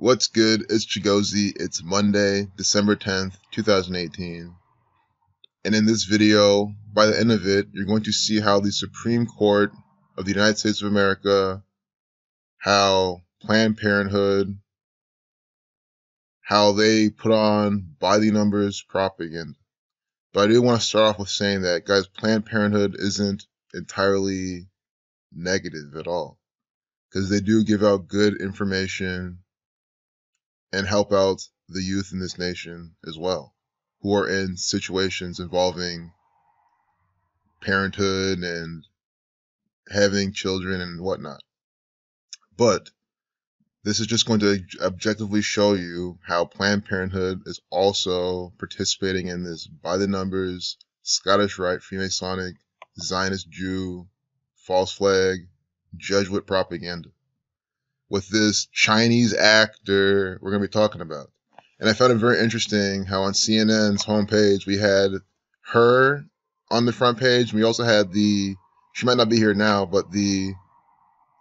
What's good? It's Chigozie. It's Monday, December 10th, 2018. And in this video, by the end of it, you're going to see how the Supreme Court of the United States of America, how Planned Parenthood, how they put on by the numbers propaganda. But I do want to start off with saying that, guys, Planned Parenthood isn't entirely negative at all, because they do give out good information and help out the youth in this nation as well, who are in situations involving parenthood and having children and whatnot. But this is just going to objectively show you how Planned Parenthood is also participating in this by the numbers, Scottish Rite, Freemasonic, Zionist Jew, false flag, Jesuit propaganda with this Chinese actor we're going to be talking about. And I found it very interesting how on CNN's homepage we had her on the front page. We also had she might not be here now, but the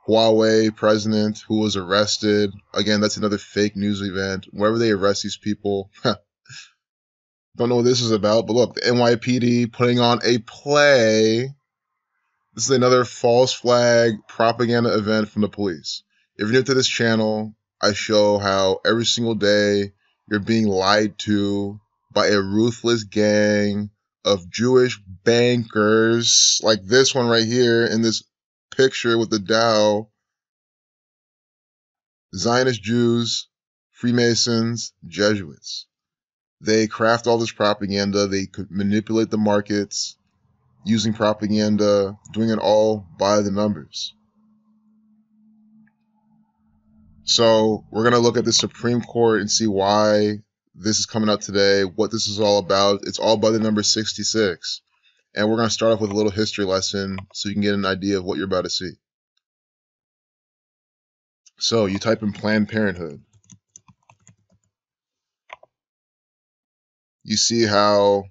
Huawei president who was arrested. Again, that's another fake news event. Wherever they arrest these people, don't know what this is about, but look, the NYPD putting on a play. This is another false flag propaganda event from the police. If you're new to this channel, I show how every single day you're being lied to by a ruthless gang of Jewish bankers, like this one right here in this picture with the Dow. Zionist Jews, Freemasons, Jesuits. They craft all this propaganda. They could manipulate the markets using propaganda, doing it all by the numbers. So we're going to look at the Supreme Court and see why this is coming out today, what this is all about. It's all by the number 66. And we're going to start off with a little history lesson so you can get an idea of what you're about to see. So you type in Planned Parenthood. You see how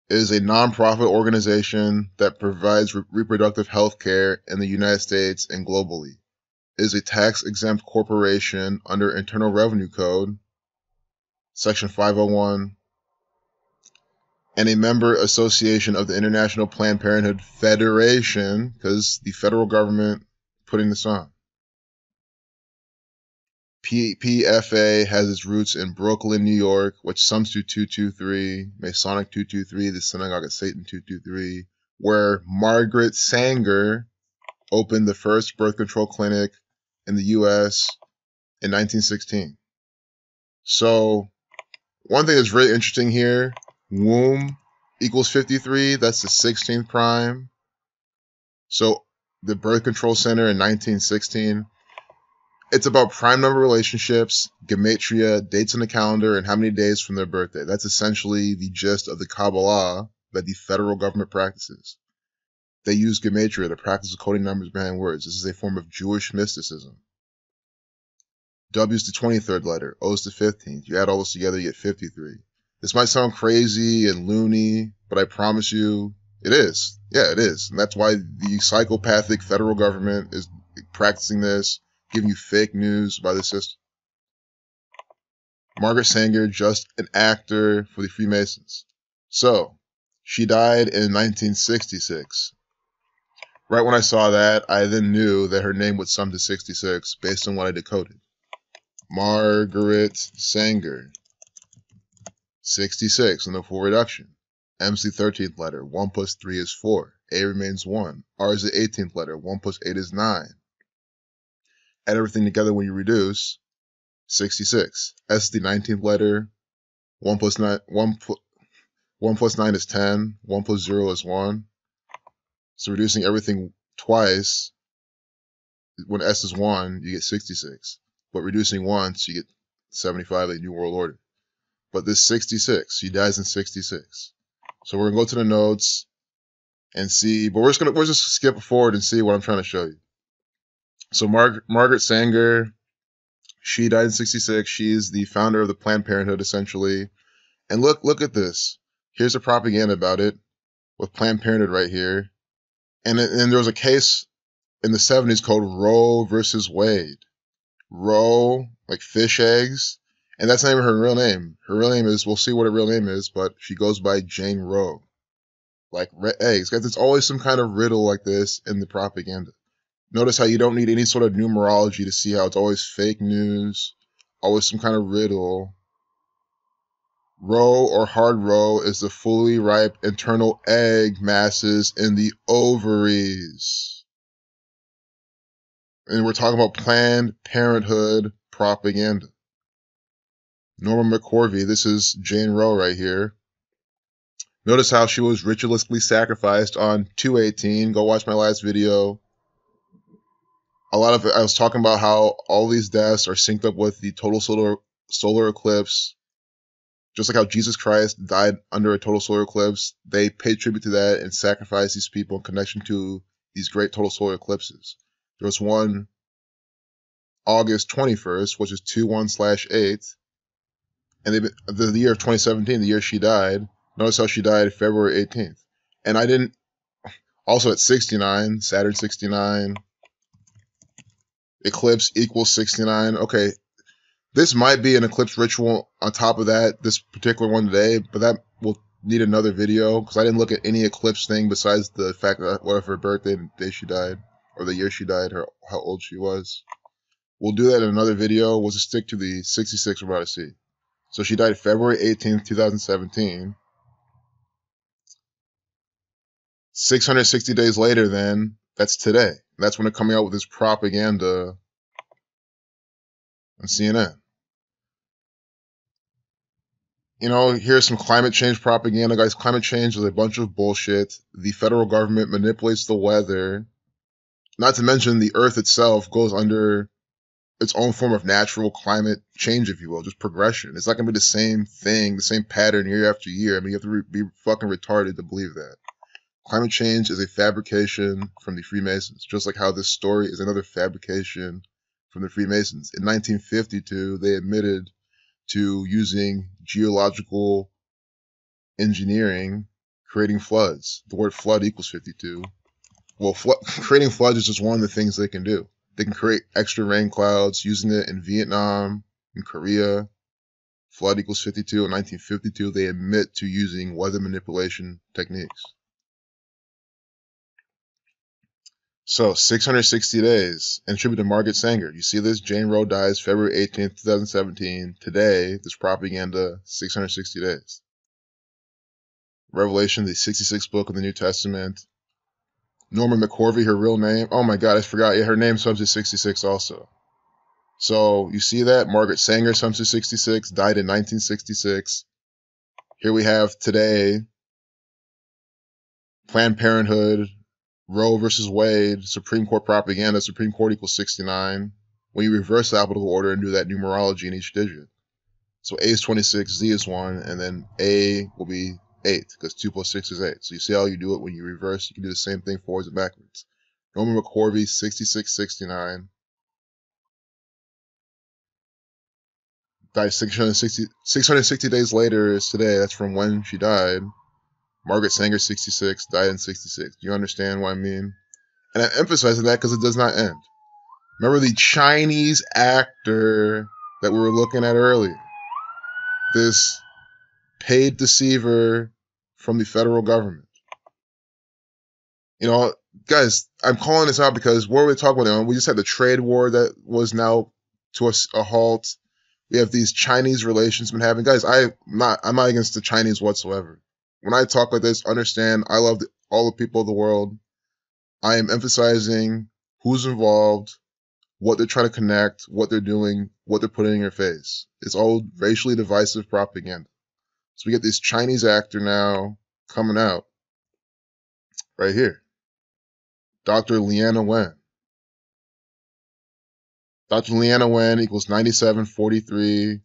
it is a nonprofit organization that provides reproductive health care in the United States and globally. Is a tax-exempt corporation under Internal Revenue Code, Section 501, and a member association of the International Planned Parenthood Federation, because the federal government putting this on. PFA has its roots in Brooklyn, New York, which sums to 223, Masonic 223, the Synagogue of Satan 223, where Margaret Sanger opened the first birth control clinic in the U.S. in 1916. So one thing that's really interesting here, womb equals 53. That's the 16th prime. So the birth control center in 1916, it's about prime number relationships, gematria, dates on the calendar, and how many days from their birthday. That's essentially the gist of the Kabbalah that the federal government practices. They use gematria, the practice of coding numbers behind words. This is a form of Jewish mysticism. W is the 23rd letter, O is the 15th. You add all those together, you get 53. This might sound crazy and loony, but I promise you, it is. Yeah, it is. And that's why the psychopathic federal government is practicing this, giving you fake news by the system. Margaret Sanger, just an actor for the Freemasons. So, she died in 1966. Right when I saw that, I then knew that her name would sum to 66 based on what I decoded. Margaret Sanger, 66 in the full reduction. M's the 13th letter, 1 plus 3 is 4. A remains 1. R is the 18th letter, 1 plus 8 is 9. Add everything together when you reduce, 66. S is the 19th letter, 1 plus 9 is 10, 1 plus 0 is 1. So reducing everything twice, when S is 1, you get 66. But reducing once, you get 75, like New World Order. But this 66, she dies in 66. So we're going to go to the notes and see, but we're just skip forward and see what I'm trying to show you. So Margaret Sanger, she died in 66. She's the founder of the Planned Parenthood, essentially. And look at this. Here's the propaganda about it with Planned Parenthood right here. And there was a case in the 70s called Roe versus Wade. Roe, like fish eggs. And that's not even her real name. Her real name is, we'll see what her real name is, but she goes by Jane Roe. Like eggs. Guys, it's always some kind of riddle like this in the propaganda. Notice how you don't need any sort of numerology to see how it's always fake news, always some kind of riddle. Roe or hard roe is the fully ripe internal egg masses in the ovaries. And we're talking about Planned Parenthood propaganda. Norma McCorvey, this is Jane Roe right here. Notice how she was ritualistically sacrificed on 2/18. Go watch my last video. A lot of it, I was talking about how all these deaths are synced up with the total solar eclipse. Just like how Jesus Christ died under a total solar eclipse, they paid tribute to that and sacrificed these people in connection to these great total solar eclipses. There was one August 21st, which is 2/1/8, and the year of 2017, the year she died. Notice how she died February 18th. And I didn't, also at 69, Saturn 69, eclipse equals 69. Okay, this might be an eclipse ritual on top of that, this particular one today, but that will need another video because I didn't look at any eclipse thing besides the fact that what if her birthday, the day she died, or the year she died, how old she was. We'll do that in another video. We'll just stick to the 66 we're about to see. So she died February 18th, 2017. 660 days later, then, that's today. That's when they're coming out with this propaganda on CNN. You know, here's some climate change propaganda, guys. Climate change is a bunch of bullshit. The federal government manipulates the weather. Not to mention the earth itself goes under its own form of natural climate change, if you will, just progression. It's not going to be the same thing, the same pattern year after year. I mean, you have to be fucking retarded to believe that. Climate change is a fabrication from the Freemasons, just like how this story is another fabrication from the Freemasons. In 1952, they admitted to using geological engineering, creating floods. The word flood equals 52. Well, creating floods is just one of the things they can do. They can create extra rain clouds, using it in Vietnam, in Korea. Flood equals 52. In 1952, they admit to using weather manipulation techniques. So, 660 days, and tribute to Margaret Sanger. You see this? Jane Roe dies February 18th, 2017. Today, this propaganda, 660 days. Revelation, the 66th book of the New Testament. Norma McCorvey, her real name. Oh my God, I forgot. Yeah, her name sums to 66 also. So, you see that? Margaret Sanger sums to 66, died in 1966. Here we have today, Planned Parenthood, Roe versus Wade, Supreme Court propaganda, Supreme Court equals 69. When you reverse the alphabetical order and do that numerology in each digit. So A is 26, Z is 1, and then A will be 8, because 2 plus 6 is 8. So you see how you do it when you reverse? You can do the same thing forwards and backwards. Norma McCorvey, 6669. Died 660 days later is today. That's from when she died. Margaret Sanger, 66, died in 66. Do you understand what I mean? And I'm emphasizing that because it does not end. Remember the Chinese actor that we were looking at earlier? This paid deceiver from the federal government. You know, guys, I'm calling this out because what are we talking about now? We just had the trade war that was now to a halt. We have these Chinese relations been having. Guys, I'm not against the Chinese whatsoever. When I talk like this, understand I love all the people of the world. I am emphasizing who's involved, what they're trying to connect, what they're doing, what they're putting in your face. It's all racially divisive propaganda. So we get this Chinese actor now coming out right here. Dr. Leanna Wen. Dr. Leanna Wen equals 9743,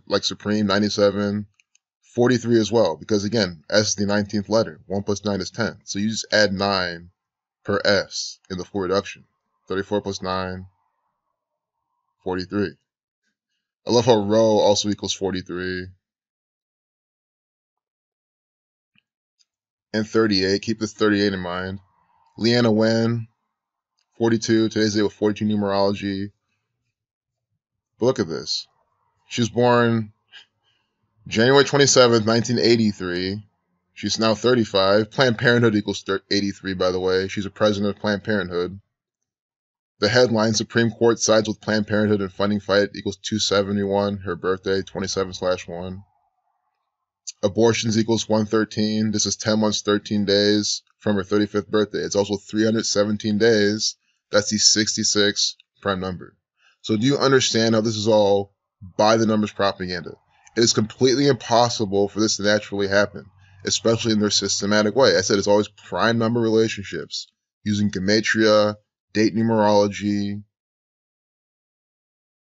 like Supreme, 97. 43 as well, because again, S is the 19th letter. 1 plus 9 is 10. So you just add 9 per S in the full reduction. 34 plus 9, 43. I love how Rho also equals 43. And 38. Keep this 38 in mind. Leanna Wen, 42. Today's day with 42 numerology. But look at this. She was born January 27th, 1983. She's now 35. Planned Parenthood equals 83, by the way. She's a president of Planned Parenthood. The headline, Supreme Court sides with Planned Parenthood in funding fight equals 271. Her birthday, 27/1. Abortions equals 113. This is 10 months, 13 days from her 35th birthday. It's also 317 days. That's the 66 prime number. So do you understand how this is all by the numbers propaganda? It is completely impossible for this to naturally happen, especially in their systematic way. I said it's always prime number relationships using gematria, date numerology,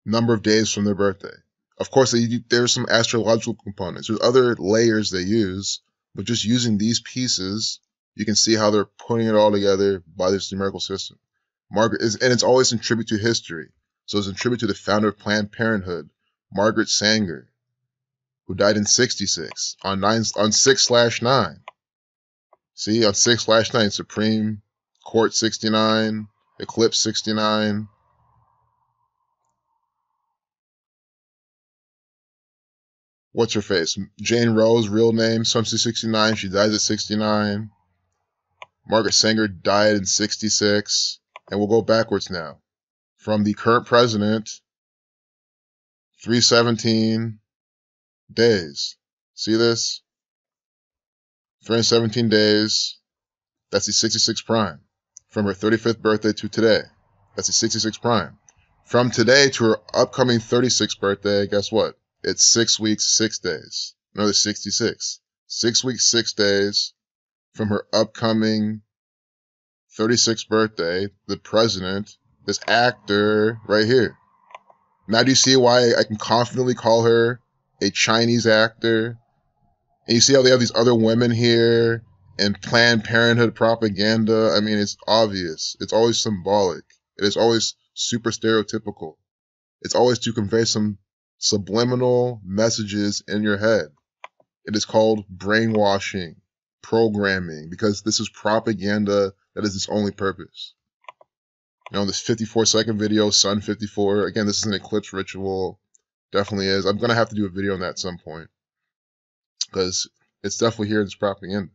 number of days from their birthday. Of course, there's some astrological components. There's other layers they use, but just using these pieces, you can see how they're putting it all together by this numerical system. Margaret is, and it's always in tribute to history. So it's in tribute to the founder of Planned Parenthood, Margaret Sanger, who died in 66 on 6/9. See, on 6/9, Supreme Court 69, Eclipse 69. What's her face? Jane Roe's real name, Sumsy 69. She dies at 69. Margaret Sanger died in 66. And we'll go backwards now. From the current president, 317 days. See this? 317 days. That's the 66 prime. From her 35th birthday to today. That's the 66 prime. From today to her upcoming 36th birthday, guess what? It's 6 weeks, 6 days. Another 66. 6 weeks, 6 days from her upcoming 36th birthday, the president, this actor right here. Now do you see why I can confidently call her a Chinese actor? And you see how they have these other women here and Planned Parenthood propaganda? I mean, it's obvious. It's always symbolic. It is always super stereotypical. It's always to convey some subliminal messages in your head. It is called brainwashing, programming, because this is propaganda that is its only purpose. You know, this 54-second video, Sun 54, again, this is an eclipse ritual. Definitely is. I'm going to have to do a video on that at some point, because it's definitely here in this propaganda.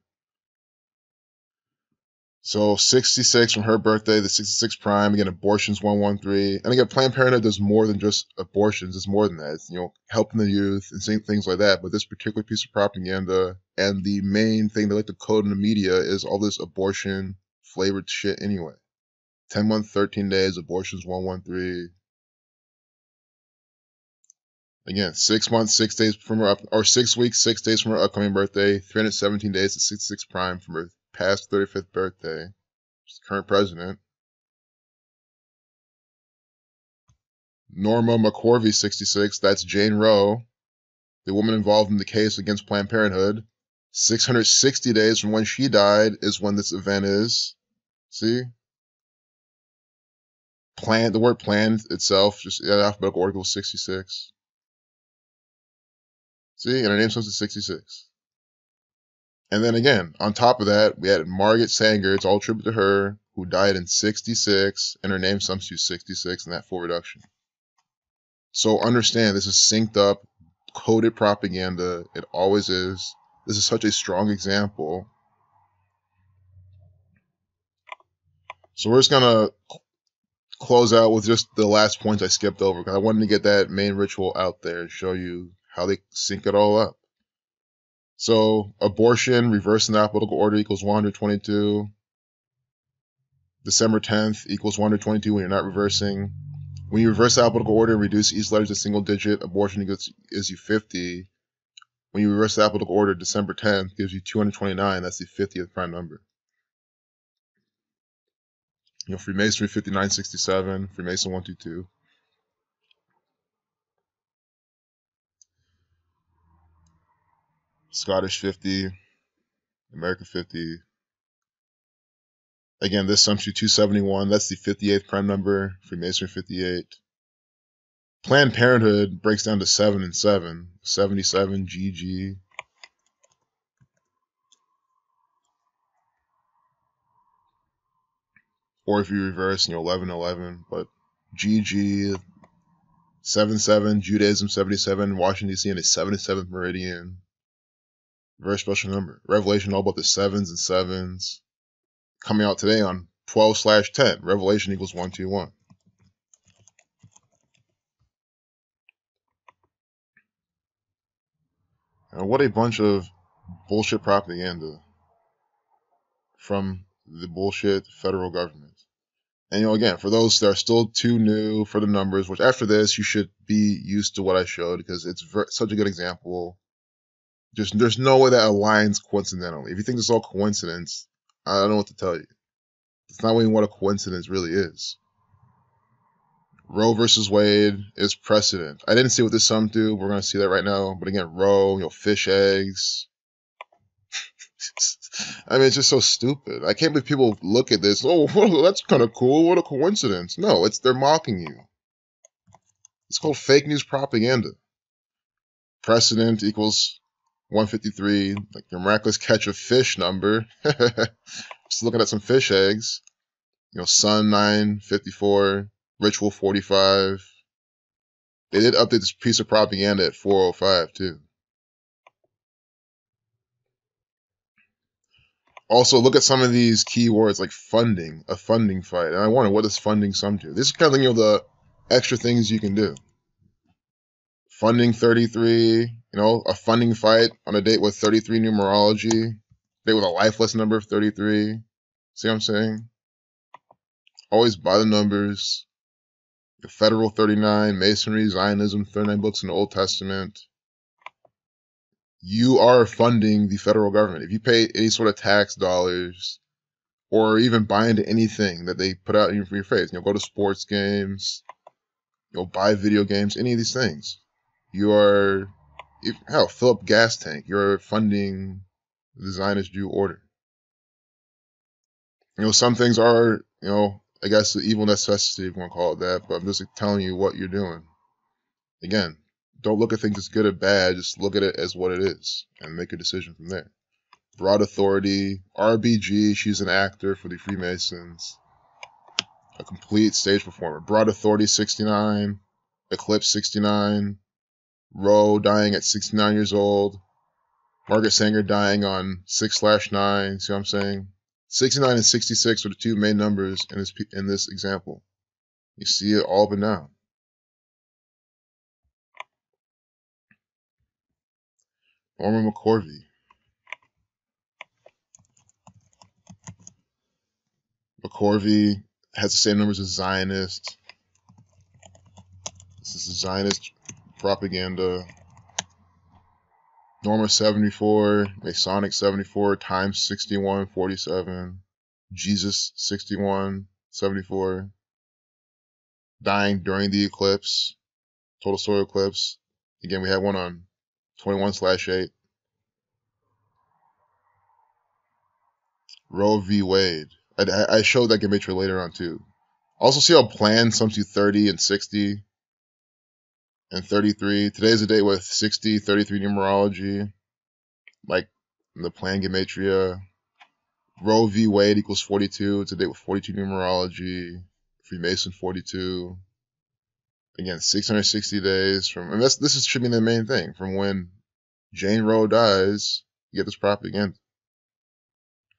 So 66 from her birthday, the 66 prime, again, abortions 113. And again, Planned Parenthood does more than just abortions. It's more than that. It's, you know, helping the youth and saying things like that. But this particular piece of propaganda, and the main thing they like to code in the media, is all this abortion flavored shit anyway. 10 months, 13 days, abortions 113. Again, 6 months, 6 days from her, or 6 weeks, 6 days from her upcoming birthday, 317 days to 66 prime from her past 35th birthday. She's the current president. Norma McCorvey, 66. That's Jane Roe, the woman involved in the case against Planned Parenthood. 660 days from when she died is when this event is. See? Planned, the word planned itself, just in alphabetical order, 66. See? And her name starts at 66. And then again, on top of that, we had Margaret Sanger. It's all tribute to her, who died in 66, and her name sums to 66 in that full reduction. So understand, this is synced up, coded propaganda. It always is. This is such a strong example. So we're just going to close out with just the last points I skipped over, because I wanted to get that main ritual out there and show you how they sync it all up. So abortion, reverse in alphabetical order, equals 122. December 10th equals 122 when you're not reversing. When you reverse alphabetical order and reduce each letter to single digit, abortion gives you 50. When you reverse alphabetical order, December 10th gives you 229. That's the 50th prime number. You know, Freemasonry 5967, Freemason 122. Scottish 50, America 50. Again, this sums to 271. That's the 58th prime number, Freemasonry 58. Planned Parenthood breaks down to 7 and 7. 77, GG. Or if you reverse, 11, 11. But GG, 7-7, Judaism 77, Washington D.C. in a 77th meridian. Very special number. Revelation all about the sevens and sevens. Coming out today on 12/10. Revelation equals 121. And what a bunch of bullshit propaganda from the bullshit federal government. And again, for those that are still too new for the numbers, which after this you should be used to what I showed because it's such a good example. There's no way that aligns coincidentally. If you think this is all coincidence, I don't know what to tell you. It's not even what a coincidence really is. Roe versus Wade is precedent. I didn't see what this sum do. We're going to see that right now. But again, Roe, fish eggs. I mean, it's just so stupid. I can't believe people look at this. Oh, well, that's kind of cool. What a coincidence. No, they're mocking you. It's called fake news propaganda. Precedent equals 153, like your miraculous catch of fish number. Just looking at some fish eggs. Sun 954, ritual 45. They did update this piece of propaganda at 4:05 too. Also, look at some of these keywords like funding, a funding fight. And I wonder, what does funding sum to? This is kind of the extra things you can do. Funding 33, a funding fight on a date with 33 numerology, date with a lifeless number of 33. See what I'm saying? Always by the numbers. The Federal 39, Masonry, Zionism, 39 books in the Old Testament. You are funding the federal government. If you pay any sort of tax dollars or even buy into anything that they put out in your face, go to sports games, buy video games, any of these things, you are, fill up gas tank. You're funding the Zionist Jew order. Some things are, I guess the evil necessity, if you want to call it that, but I'm just telling you what you're doing. Again, don't look at things as good or bad, just look at it as what it is and make a decision from there. Broad authority, RBG, she's an actor for the Freemasons, a complete stage performer. Broad authority 69, Eclipse 69, Roe dying at 69 years old, Margaret Sanger dying on 6/9, see what I'm saying? 69 and 66 are the two main numbers in this example. You see it all up and down. Norman McCorvey. McCorvey has the same numbers as Zionist. This is Zionist propaganda. Norma 74, Masonic 74, times 61, 47. Jesus 61, 74. Dying during the eclipse, total solar eclipse. Again, we had one on 21/8. Roe v. Wade. I showed that gematria later on too. Also see how planned sums to 30 and 60 and 33. Today's a day with 60, 33 numerology. Like the plan gematria. Roe v. Wade equals 42. It's a date with 42 numerology. Freemason 42. Again, 660 days from, and this should be the main thing. From when Jane Roe dies, you get this propaganda.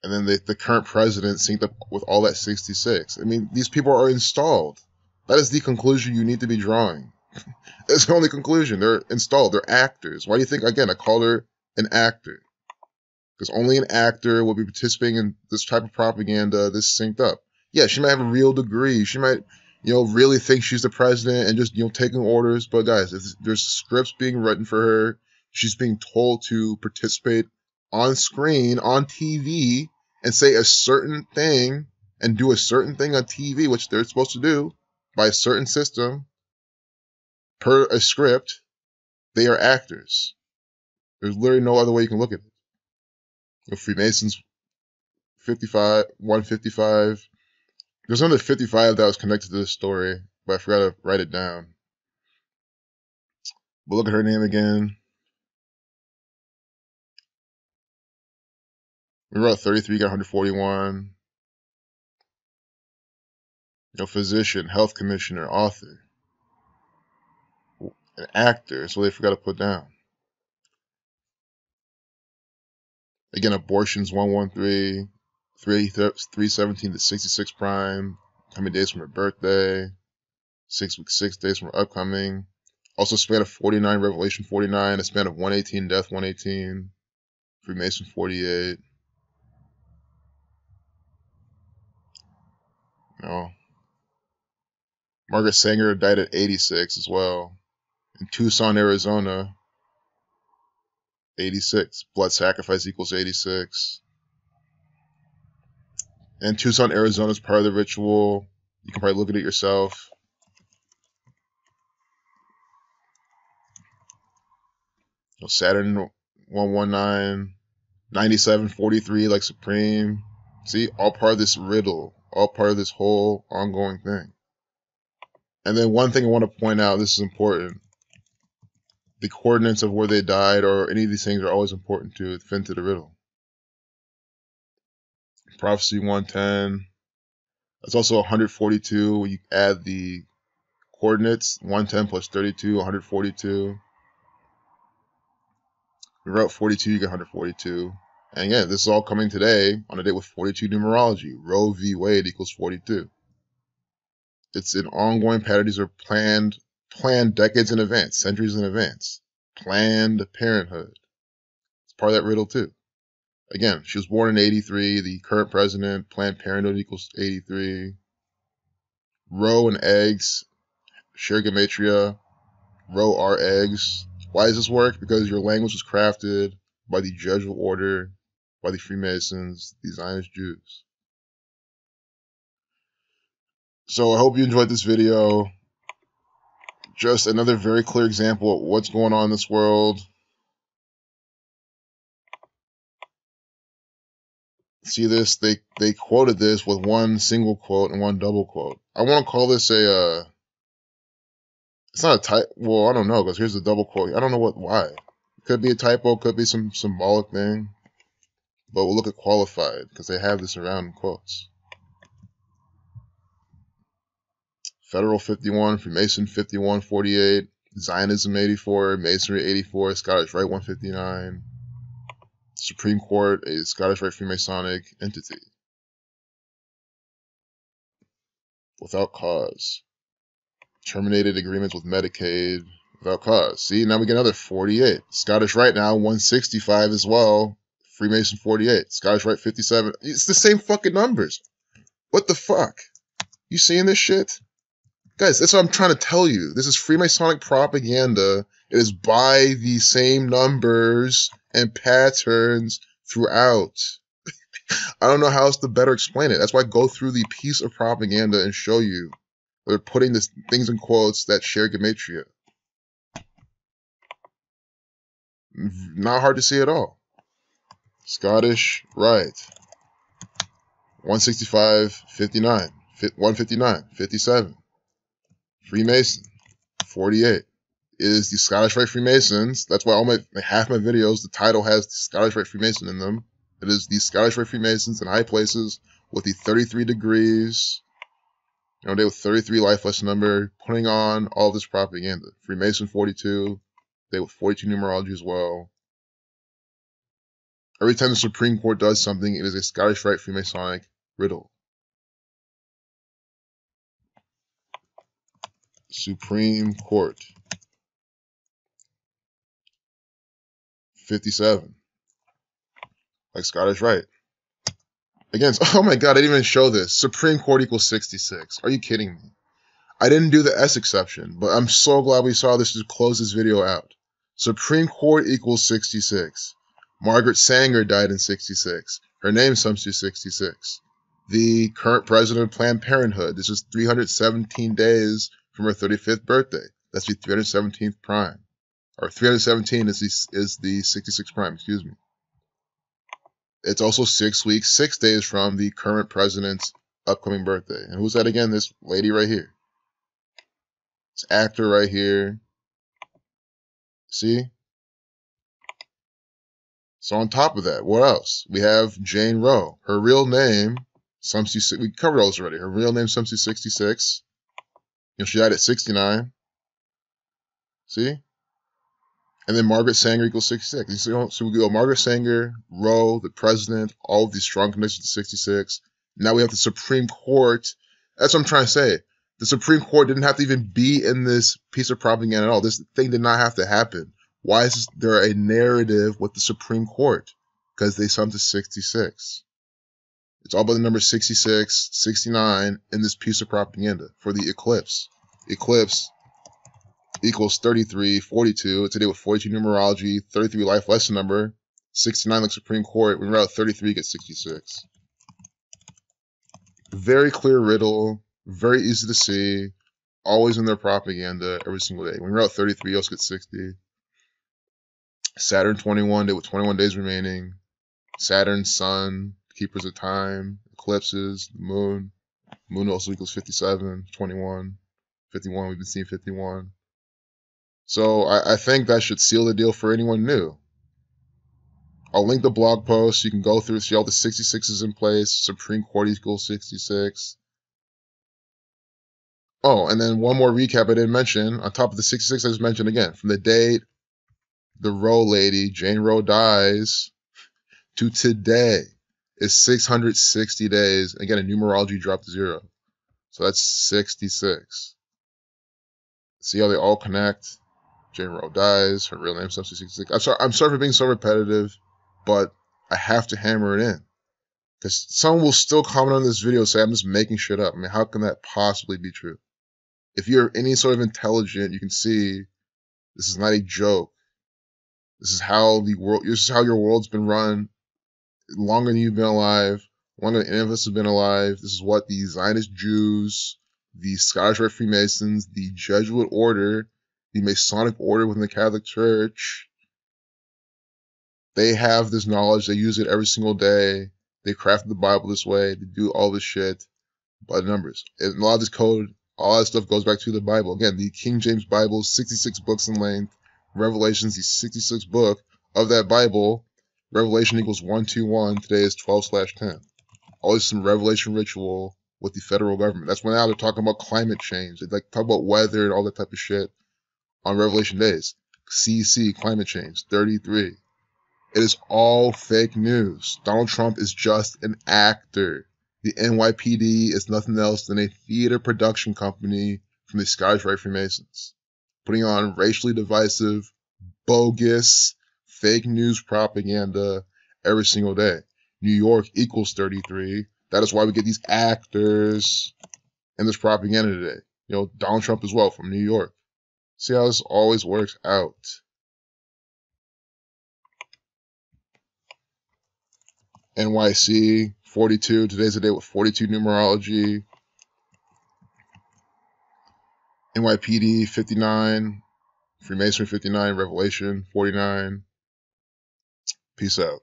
And then the current president synced up with all that 66. I mean, these people are installed. That is the conclusion you need to be drawing. That's the only conclusion. They're installed. They're actors. Why do you think, again, I call her an actor? Because only an actor will be participating in this type of propaganda, this synced up. Yeah, she might have a real degree. She might, really think she's the president and just, taking orders. But guys, if there's scripts being written for her, she's being told to participate on screen, on TV, and say a certain thing and do a certain thing on TV, which they're supposed to do by a certain system per a script. They are actors. There's literally no other way you can look at it. Freemasons 55, 155. There's another 55 that was connected to this story, but I forgot to write it down. But look at her name again. We wrote 33, got 141. Physician, health commissioner, author. An actor. That's what they forgot to put down. Again, abortions 113, 317 to 66 prime. How many days from her birthday? 6 weeks, 6 days from her upcoming. Also, span of 49, Revelation 49. A span of 118, death 118. Freemason 48. No. Margaret Sanger died at 86 as well. In Tucson, Arizona, 86. Blood sacrifice equals 86. And Tucson, Arizona is part of the ritual. You can probably look at it yourself. Saturn 119, 9743 like Supreme. See, all part of this riddle, all part of this whole ongoing thing. And then one thing I want to point out, this is important. The coordinates of where they died or any of these things are always important to fit into the riddle. Prophecy 110. That's also 142. You add the coordinates, 110 plus 32, 142. We wrote 42, you get 142. And again, this is all coming today on a date with 42 numerology. Roe v. Wade equals 42. It's an ongoing pattern. These are planned decades in advance, centuries in advance. Planned Parenthood. It's part of that riddle too. Again, she was born in 83. The current president, Planned Parenthood equals 83. Roe and eggs, share gematria. Roe are eggs. Why does this work? Because your language was crafted by the Jesuit order, by the Freemasons, the Zionist Jews. So I hope you enjoyed this video. Just another very clear example of what's going on in this world. See this? They quoted this with one single quote and one double quote. I want to call this a it's not a type. Well, I don't know, because here's the double quote. I don't know why. It could be a typo, could be some symbolic thing. But we'll look at qualified, because they have this around in quotes. Federal 51, Freemason 5148, Zionism 84, Masonry 84, Scottish Rite 159, Supreme Court, a Scottish Rite Freemasonic entity. Without cause. Terminated agreements with Medicaid without cause. See, now we get another 48. Scottish Rite now 165 as well. Freemason 48. Scottish Rite 57. It's the same fucking numbers. What the fuck? You seeing this shit? Guys, that's what I'm trying to tell you. This is Freemasonic propaganda. It is by the same numbers and patterns throughout. I don't know how else to better explain it. That's why I go through the piece of propaganda and show you. They're putting this things in quotes that share gematria. Not hard to see at all. Scottish Rite. 165, 59. 159, 57. Freemason. 48. Is the Scottish Rite Freemasons. That's why half my videos, the title has the Scottish Rite Freemason in them. It is the Scottish Rite Freemasons in high places with the 33 degrees. They with 33 life lesson number, putting on all this propaganda. Freemason 42, they with 42 numerology as well. Every time the Supreme Court does something, it is a Scottish Rite Freemasonic riddle. Supreme Court. 57. Like Scottish Rite. Again, oh my god, I didn't even show this. Supreme Court equals 66. Are you kidding me? I didn't do the S exception, but I'm so glad we saw this to close this video out. Supreme Court equals 66. Margaret Sanger died in 66. Her name sums to 66. The current president of Planned Parenthood. This is 317 days from her 35th birthday. That's the 317th prime. Or 317 is the 66th prime, excuse me. It's also 6 weeks, 6 days from the current president's upcoming birthday. And who's that again? This lady right here. This actor right here. See? So on top of that, what else? We have Jane Roe. Her real name, we covered those already. Her real name, sums to 66. She died at 69. See? And then Margaret Sanger equals 66. So we go Margaret Sanger, Roe, the president, all of these strong connections to 66. Now we have the Supreme Court. That's what I'm trying to say. The Supreme Court didn't have to even be in this piece of propaganda at all. This thing did not have to happen. Why is there a narrative with the Supreme Court? Because they sum to 66. It's all about the number 66, 69 in this piece of propaganda for the eclipse. Eclipse equals 33, 42. Today with 42 numerology, 33 life lesson number, 69 like Supreme Court. When we're out 33, get 66. Very clear riddle, very easy to see, always in their propaganda every single day. When we're out 33, you also get 60. Saturn 21, day with 21 days remaining. Saturn, Sun, keepers of time, eclipses, the moon. Moon also equals 57, 21, 51. We've been seeing 51. So I think that should seal the deal for anyone new. I'll link the blog post. You can go through, see all the 66s in place. Supreme Court equals 66. Oh, and then one more recap I didn't mention. On top of the 66 I just mentioned again, from the date the Roe lady, Jane Roe, dies to today is 660 days. Again, in numerology dropped to 0. So that's 66. See how they all connect? Jane Roe dies. Her real name's 66. I'm sorry for being so repetitive, but I have to hammer it in. Because someone will still comment on this video and say I'm just making shit up. I mean, how can that possibly be true? If you're any sort of intelligent, you can see this is not a joke. This is how your world's been run longer than you've been alive, longer than any of us have been alive. This is what the Zionist Jews, the Scottish Rite Freemasons, the Jesuit order, the Masonic order within the Catholic Church, they have this knowledge. They use it every single day. They crafted the Bible this way. They do all this shit by the numbers. And a lot of this code, all that stuff goes back to the Bible. Again, the King James Bible, 66 books in length. Revelation's the 66th book of that Bible. Revelation equals 121. Today is 12/10. Always some revelation ritual with the federal government. That's when now they're talking about climate change. They like talk about weather and all that type of shit on Revelation days. CC, climate change, 33. It is all fake news. Donald Trump is just an actor. The NYPD is nothing else than a theater production company from the Scottish Rite Freemasons, putting on racially divisive, bogus, fake news propaganda every single day. New York equals 33. That is why we get these actors in this propaganda today. You know, Donald Trump as well from New York. See how this always works out. NYC, 42. Today's the day with 42 numerology. NYPD, 59. Freemasonry, 59. Revelation, 49. Peace out.